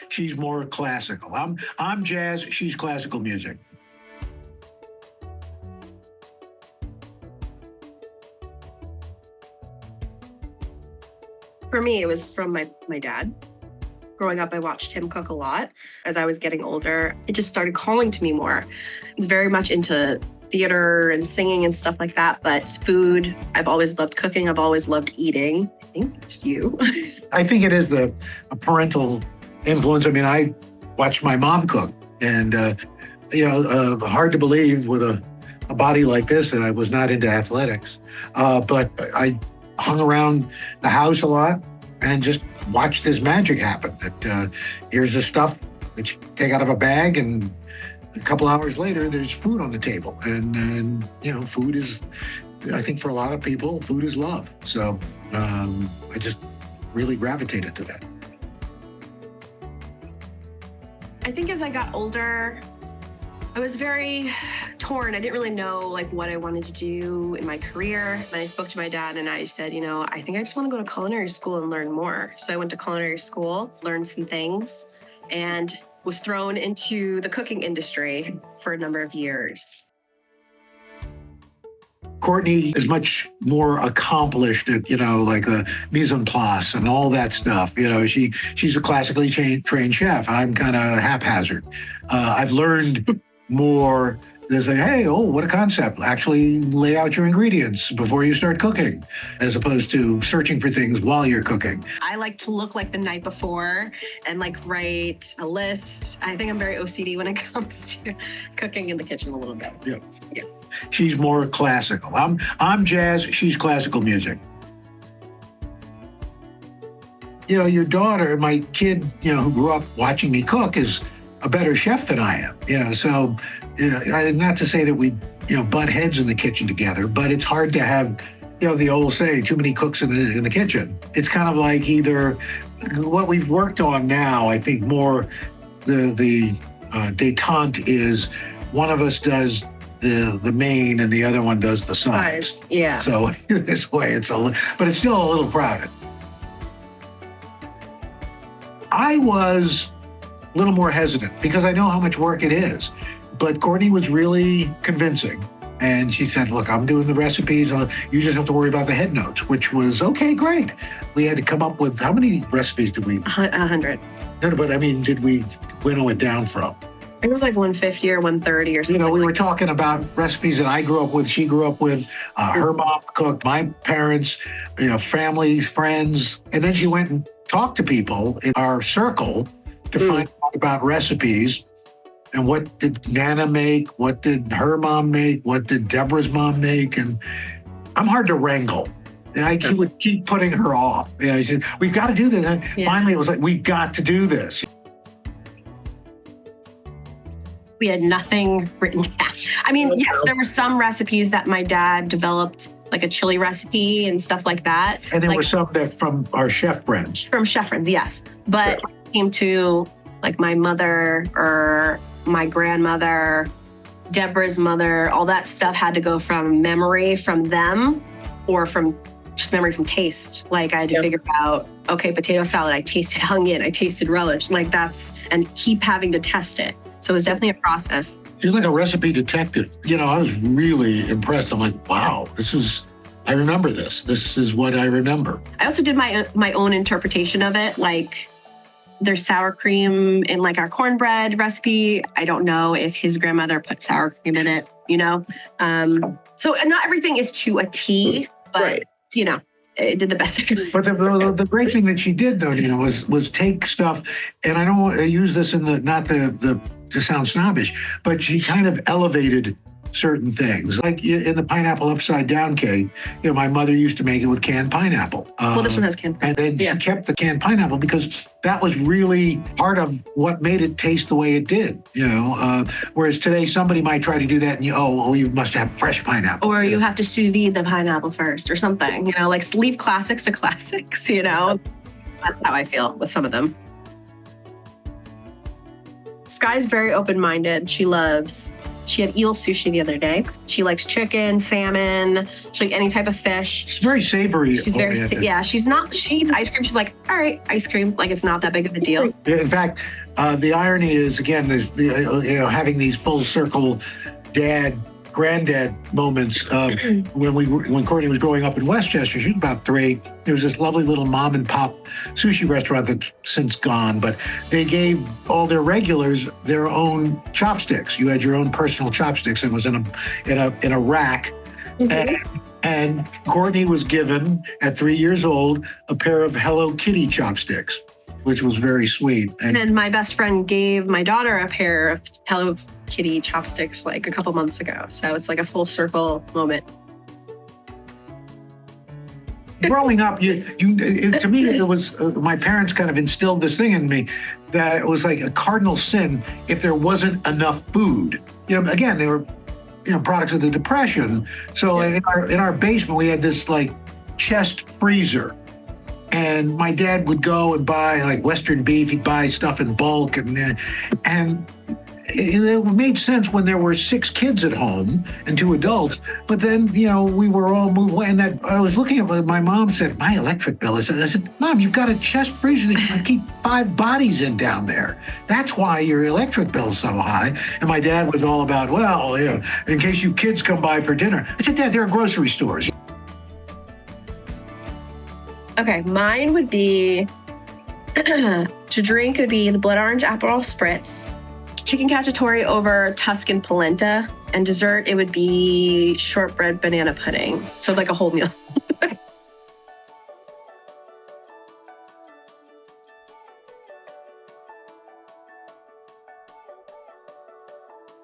She's more classical. I'm jazz. She's classical music. For me, it was from my dad. Growing up, I watched him cook a lot. As I was getting older, it just started calling to me more. I was very much into theater and singing and stuff like that, but food, I've always loved cooking. I've always loved eating. I think it's you. I think it is a parental influence. I mean, I watched my mom cook, and hard to believe with a body like this that I was not into athletics. But I hung around the house a lot and just watched this magic happen. That here's the stuff that you take out of a bag, and a couple hours later, there's food on the table. And food is, I think for a lot of people, food is love. So I just really gravitated to that. I think as I got older, I was very torn. I didn't really know what I wanted to do in my career. And I spoke to my dad and I said, I think I just want to go to culinary school and learn more. So I went to culinary school, learned some things, and was thrown into the cooking industry for a number of years. Courtney is much more accomplished at, a mise en place and all that stuff. She's a classically trained chef. I'm kind of haphazard. I've learned more. There's what a concept. Actually lay out your ingredients before you start cooking, as opposed to searching for things while you're cooking. I like to look the night before and write a list. I think I'm very OCD when it comes to cooking in the kitchen a little bit. Yeah. Yeah. She's more classical. I'm jazz. She's classical music. Your daughter, my kid, who grew up watching me cook, is a better chef than I am. So not to say that we, butt heads in the kitchen together, but it's hard to have, the old saying, too many cooks in the kitchen. It's kind of like either what we've worked on now. I think more the detente is one of us does the main and the other one does the sides. Yeah. So this way but it's still a little crowded. I was a little more hesitant because I know how much work it is. But Courtney was really convincing. And she said, look, I'm doing the recipes. You just have to worry about the head notes, which was, okay, great. We had to come up with, how many recipes did we? 100. No, but did we winnow it down from? It was 150 or 130 or something. We were talking about recipes that I grew up with, she grew up with, her mom cooked, my parents, families, friends. And then she went and talked to people in our circle to find out about recipes. And what did Nana make? What did her mom make? What did Deborah's mom make? And I'm hard to wrangle. And he would keep putting her off. He said, we've got to do this. And finally, it was we've got to do this. We had nothing written down. Yes, there were some recipes that my dad developed, like a chili recipe and stuff like that. And there were some that from our chef friends. From chef friends, yes. But when it came to my mother or my grandmother, Deborah's mother, all that stuff had to go from memory from them or from just memory from taste. I had to figure out, okay, potato salad, I tasted onion, I tasted relish, and keep having to test it. So it was definitely a process. She's like a recipe detective. I was really impressed. I'm like, wow, I remember this. This is what I remember. I also did my own interpretation of it. There's sour cream in our cornbread recipe. I don't know if his grandmother put sour cream in it, So not everything is to a T, but, right. It did the best it could. But the great thing that she did, though, was take stuff, and I don't want to use this not to sound snobbish, but she kind of elevated certain things. Like in the pineapple upside down cake, my mother used to make it with canned pineapple. Well, this one has canned pineapple. And then she kept the canned pineapple because that was really part of what made it taste the way it did, whereas today somebody might try to do that and you must have fresh pineapple. Or you have to sous vide the pineapple first or something, leave classics to classics, That's how I feel with some of them. Sky's very open-minded. She loves She had eel sushi the other day. She likes chicken, salmon, she likes any type of fish. She's very savory. She's very, she eats ice cream. She's like, all right, ice cream. Like, it's not that big of a deal. In fact, the irony is, again, there's having these full circle granddad moments. When Courtney was growing up in Westchester, she was about 3. There was this lovely little mom and pop sushi restaurant that's since gone, but they gave all their regulars their own chopsticks. You had your own personal chopsticks, and it was in a rack. And Courtney was given at 3 years old a pair of Hello Kitty chopsticks, which was very sweet. And my best friend gave my daughter a pair of Hello Kitty chopsticks like a couple months ago. So it's like a full circle moment. Growing up, to me, it was my parents kind of instilled this thing in me that it was like a cardinal sin if there wasn't enough food. Again, they were products of the Depression. So in our basement, we had this like chest freezer. And my dad would go and buy like Western beef. He'd buy stuff in bulk, and it made sense when there were 6 kids at home and 2 adults. But then, we were all moved away. And that I was looking at what my mom said, my electric bill. I said, Mom, you've got a chest freezer that you can keep 5 bodies in down there. That's why your electric bill's so high. And my dad was all about, in case you kids come by for dinner. I said, Dad, there are grocery stores. Okay, mine would be to drink would be the blood orange Aperol spritz, chicken cacciatore over Tuscan polenta, and dessert it would be shortbread banana pudding. So like a whole meal.